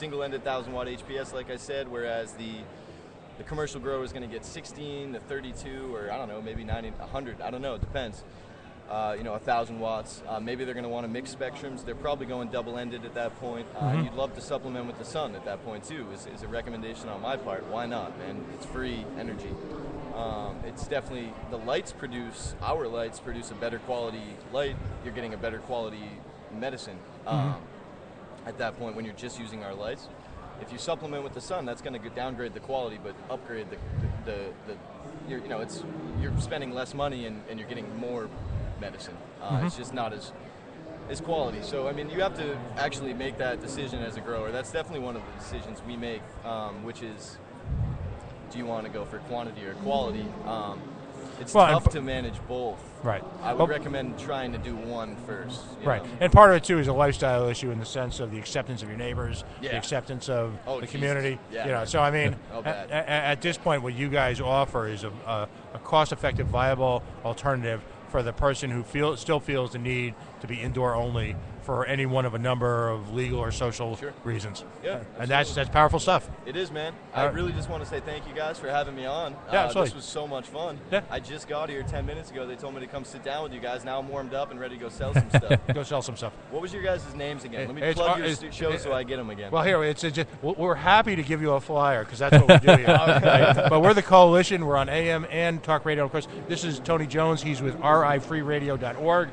single-ended 1,000-watt HPS, like I said, whereas the commercial grower is going to get 16 to 32, or I don't know, maybe 90, 100. I don't know. It depends. 1,000 watts. Maybe they're going to want to mix spectrums. They're probably going double-ended at that point. You'd love to supplement with the sun at that point too. Is a recommendation on my part. Why not, man? It's free energy. It's definitely our lights produce a better quality light. You're getting a better quality medicine at that point when you're just using our lights. If you supplement with the sun, that's going to downgrade the quality, but upgrade you're spending less money and you're getting more medicine. It's just not as quality. So I mean, you have to actually make that decision as a grower. That's definitely one of the decisions we make, which is, do you want to go for quantity or quality? It's tough to manage both. Right. I would recommend trying to do one first. Right. And part of it, too, is a lifestyle issue in the sense of the acceptance of your neighbors, the acceptance of the community. Yeah. So, I mean, at this point, what you guys offer is a cost-effective, viable alternative for the person who still feels the need to be indoor only for any one of a number of legal or social reasons. Yeah, and that's powerful stuff. It is, man. I really just want to say thank you guys for having me on. Yeah, absolutely. This was so much fun. Yeah. I just got here 10 minutes ago. They told me to come sit down with you guys. Now I'm warmed up and ready to go sell some stuff. Go sell some stuff. What was your guys' names again? Let me plug your show so I get them again. Well, here, we're happy to give you a flyer because that's what we do here. Right? But we're the Coalition. We're on AM and Talk Radio. Of course, this is Tony Jones. He's with RIFreeRadio.org,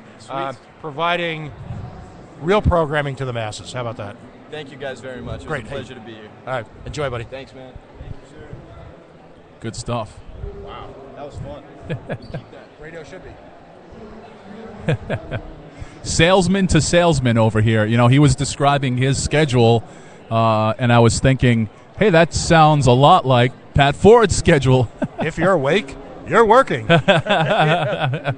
providing real programming to the masses. How about that? Thank you guys very much. It was a pleasure to be here. All right. Enjoy, buddy. Thanks, man. Thank you, sir. Good stuff. Wow. That was fun. Keep that. Radio should be. Salesman to salesman over here. You know, he was describing his schedule, and I was thinking, hey, that sounds a lot like Pat Ford's schedule. If you're awake, you're working. And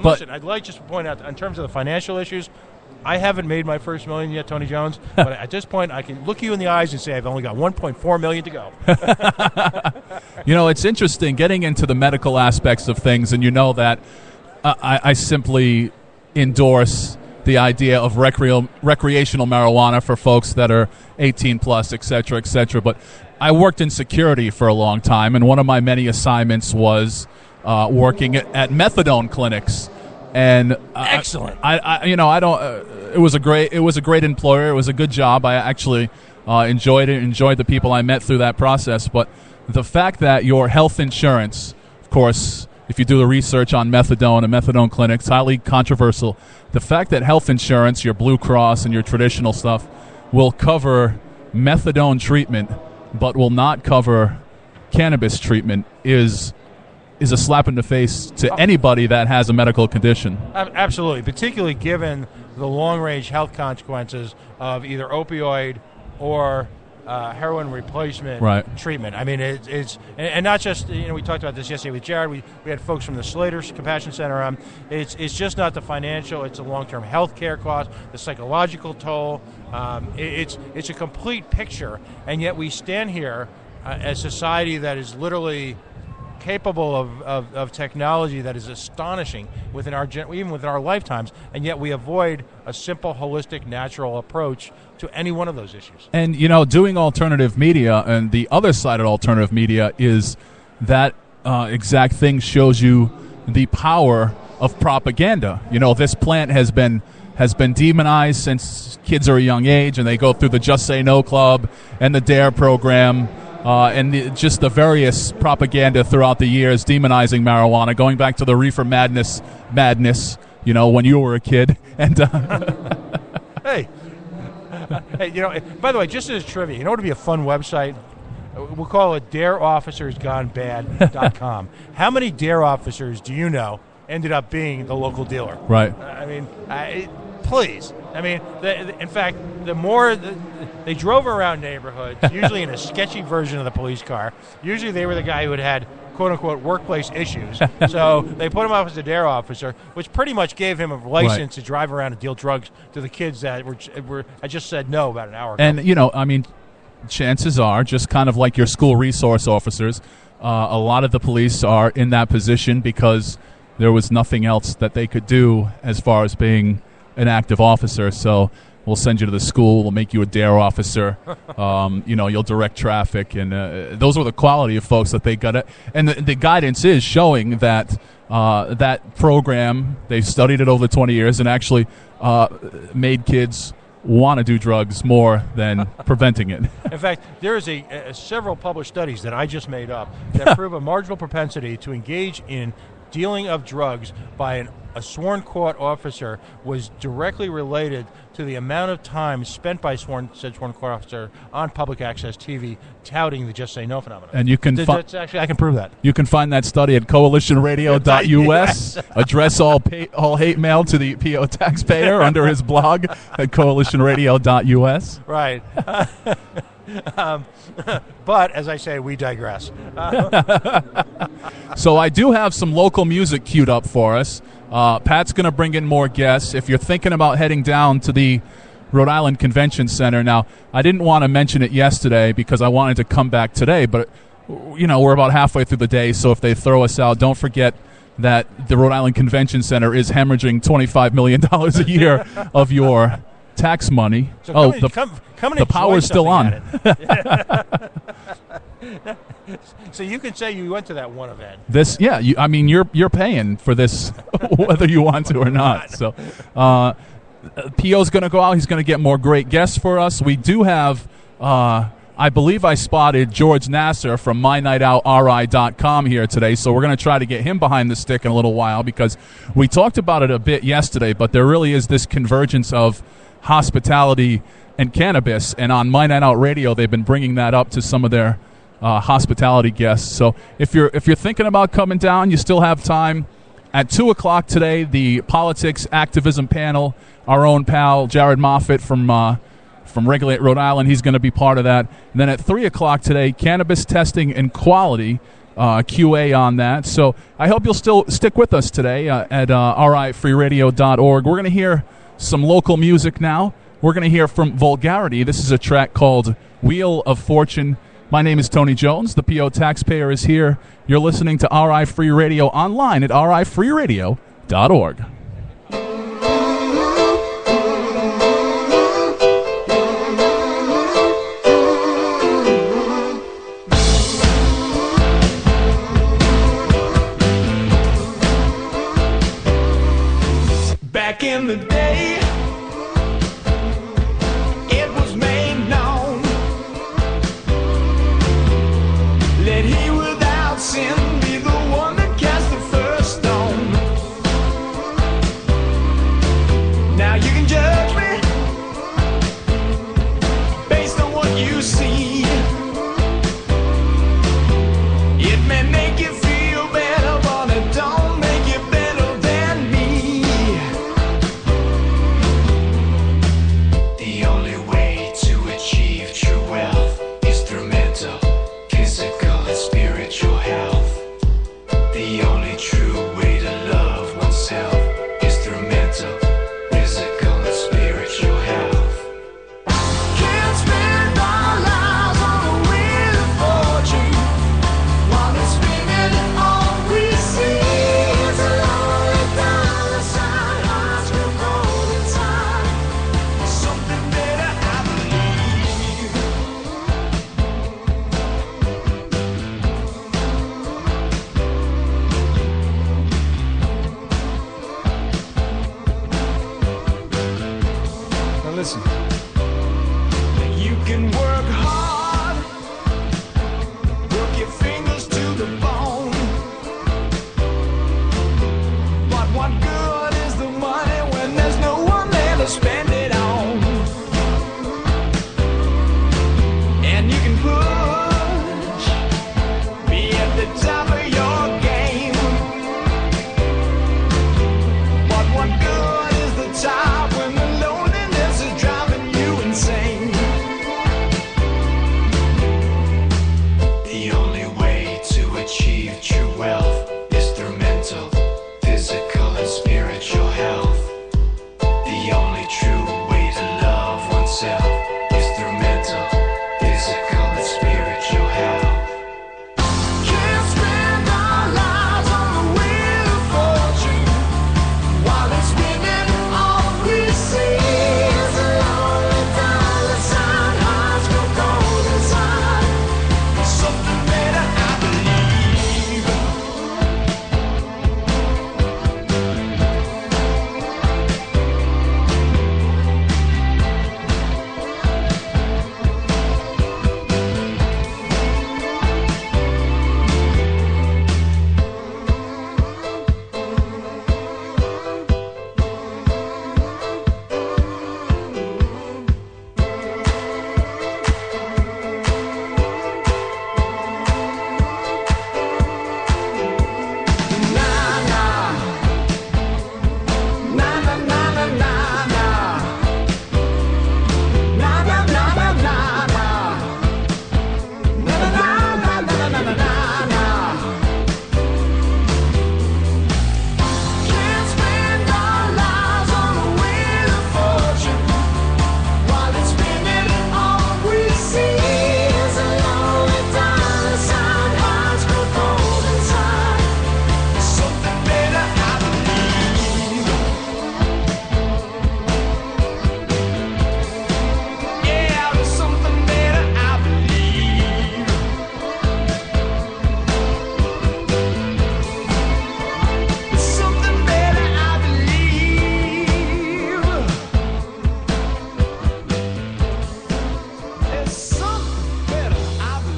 listen, I'd like just to point out, in terms of the financial issues, I haven't made my first million yet, Tony Jones, but at this point I can look you in the eyes and say I've only got 1.4 million to go. You know, it's interesting getting into the medical aspects of things, and you know that I simply endorse the idea of recreational marijuana for folks that are 18 plus, et cetera, but I worked in security for a long time, and one of my many assignments was working at methadone clinics. And excellent. It was a great employer. It was a good job. I actually enjoyed it. Enjoyed the people I met through that process. But the fact that your health insurance, of course, if you do the research on methadone and methadone clinics, highly controversial. The fact that health insurance, your Blue Cross and your traditional stuff, will cover methadone treatment, but will not cover cannabis treatment is a slap in the face to anybody that has a medical condition. Absolutely, particularly given the long-range health consequences of either opioid or heroin replacement treatment. I mean, it's not just, we talked about this yesterday with Jared. We had folks from the Slater Compassion Center. It's just not the financial, it's the long-term health care cost, the psychological toll. It's a complete picture, and yet we stand here as a society that is literally capable of technology that is astonishing even within our lifetimes, and yet we avoid a simple, holistic, natural approach to any one of those issues. And, doing alternative media, and the other side of alternative media is that exact thing shows you the power of propaganda. This plant has been demonized since kids are a young age, and they go through the Just Say No Club and the DARE program. And just the various propaganda throughout the years demonizing marijuana, going back to the reefer madness, when you were a kid. And hey, by the way, just as trivia, what would be a fun website? We'll call it dareofficersgonebad.com. How many DARE officers do you know ended up being the local dealer? Right. Please. In fact, the more they drove around neighborhoods, usually in a sketchy version of the police car. Usually they were the guy who had quote-unquote workplace issues. So they put him up as a DARE officer, which pretty much gave him a license to drive around and deal drugs to the kids that were I just said no about an hour ago. And, chances are, just kind of like your school resource officers, a lot of the police are in that position because there was nothing else that they could do as far as being an active officer. So we'll send you to the school, we'll make you a DARE officer, you'll direct traffic, and those were the quality of folks that they got. And the guidance is showing that that program, they've studied it over 20 years and actually made kids want to do drugs more than preventing it. In fact, there is several published studies that I just made up that prove a marginal propensity to engage in dealing of drugs by a sworn court officer was directly related to the amount of time spent by said sworn court officer on public access TV touting the Just Say No phenomenon. And you can actually, I can prove that. You can find that study at coalitionradio.us. Address all hate mail to the PO taxpayer under his blog at coalitionradio.us. Right. But, as I say, we digress. So I do have some local music queued up for us. Pat's going to bring in more guests. If you're thinking about heading down to the Rhode Island Convention Center, now, I didn't want to mention it yesterday because I wanted to come back today, but, we're about halfway through the day, so if they throw us out, don't forget that the Rhode Island Convention Center is hemorrhaging $25 million a year of your tax money. So the power's still on. So you can say you went to that one event. You're paying for this whether you want to or not. So P.O.'s going to go out. He's going to get more great guests for us. We do have, I believe I spotted George Nasser from MyNightOutRI.com here today, so we're going to try to get him behind the stick in a little while because we talked about it a bit yesterday, but there really is this convergence of hospitality and cannabis, and on My Night Out Radio, they've been bringing that up to some of their hospitality guests. So if you're thinking about coming down, you still have time. At 2 o'clock today, the politics activism panel, our own pal Jared Moffitt from Regulate Rhode Island, he's going to be part of that. And then at 3 o'clock today, cannabis testing and quality, QA on that. So I hope you'll still stick with us today at rifreeradio.org. We're going to hear some local music now. We're going to hear from Vulgarity. This is a track called Wheel of Fortune. My name is Tony Jones. The PO taxpayer is here. You're listening to RI Free Radio online at rifreeradio.org. Back in the day, it was made known, let he without sin be the one that cast the first stone.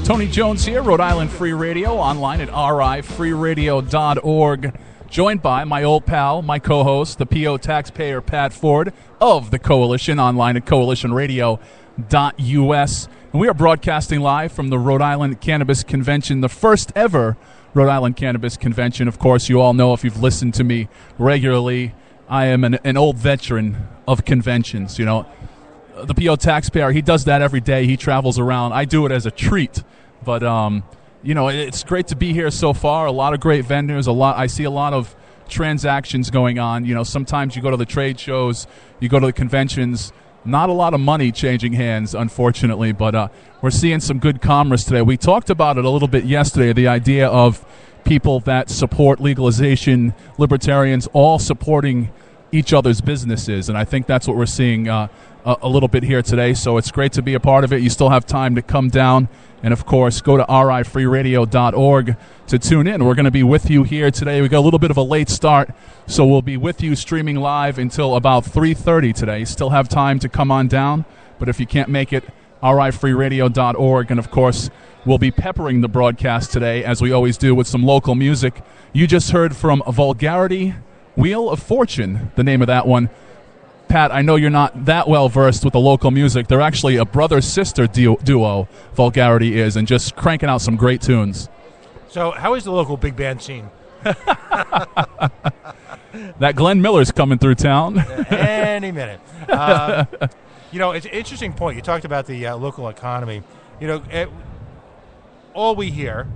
Tony Jones here, Rhode Island Free Radio, online at rifreeradio.org. Joined by my old pal, my co-host, the PO taxpayer Pat Ford of the Coalition, online at coalitionradio.us. And we are broadcasting live from the Rhode Island Cannabis Convention, the first ever Rhode Island Cannabis Convention. Of course, you all know if you've listened to me regularly, I am an old veteran of conventions. You know, the PO taxpayer, he does that every day. He travels around. I do it as a treat. But, you know, it's great to be here so far. A lot of great vendors. I see a lot of transactions going on. You know, sometimes you go to the trade shows, you go to the conventions. Not a lot of money changing hands, unfortunately, but we're seeing some good commerce today. We talked about it a little bit yesterday, the idea of people that support legalization, libertarians, all supporting each other's businesses, and I think that's what we're seeing a little bit here today, so it's great to be a part of it. You still have time to come down and, of course, go to rifreeradio.org to tune in. We're going to be with you here today. We got a little bit of a late start, so we'll be with you streaming live until about 3:30 today. Still have time to come on down, but if you can't make it, rifreeradio.org. And, of course, we'll be peppering the broadcast today, as we always do, with some local music. You just heard from Vulgarity, Wheel of Fortune, the name of that one. Pat, I know you're not that well versed with the local music. They're actually a brother-sister duo, Vulgarity is, and just cranking out some great tunes. So how is the local big band scene? That Glenn Miller's coming through town. Any minute. You know, it's an interesting point. You talked about the local economy. You know, all we hear,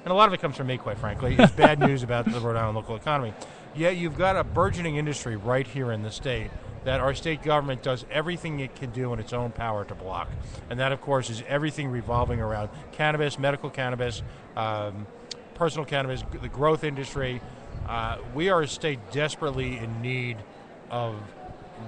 and a lot of it comes from me, quite frankly, is bad news about the Rhode Island local economy. Yet you've got a burgeoning industry right here in the state that our state government does everything it can do in its own power to block. And that, of course, is everything revolving around cannabis, medical cannabis, personal cannabis, the growth industry. We are a state desperately in need of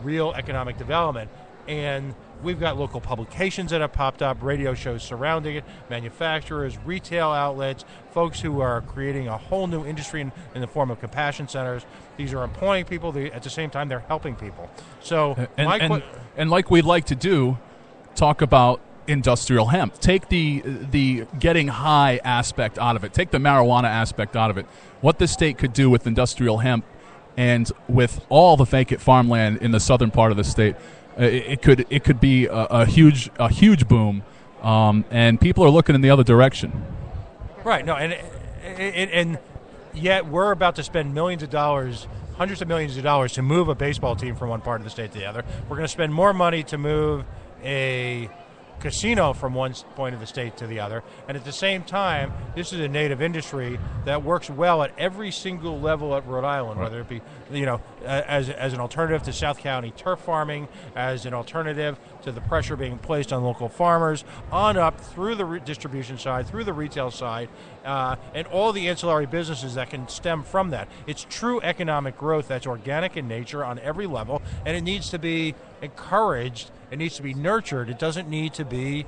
real economic development. And we've got local publications that have popped up, radio shows surrounding it, manufacturers, retail outlets, folks who are creating a whole new industry in the form of compassion centers. These are employing people. At the same time, they're helping people. So, and like we'd like to do, talk about industrial hemp. Take the getting high aspect out of it. Take the marijuana aspect out of it. What the state could do with industrial hemp and with all the vacant farmland in the southern part of the state. It could be a huge boom, and people are looking in the other direction. Right. No, and yet we're about to spend millions of dollars, hundreds of millions of dollars, to move a baseball team from one part of the state to the other. We're going to spend more money to move a casino from one point of the state to the other, and at the same time, this is a native industry that works well at every single level at Rhode Island, whether it be, you know, as an alternative to South County turf farming, as an alternative to the pressure being placed on local farmers, on up through the distribution side, through the retail side, and all the ancillary businesses that can stem from that. It's true economic growth that's organic in nature on every level, and it needs to be encouraged. It needs to be nurtured. It doesn't need to be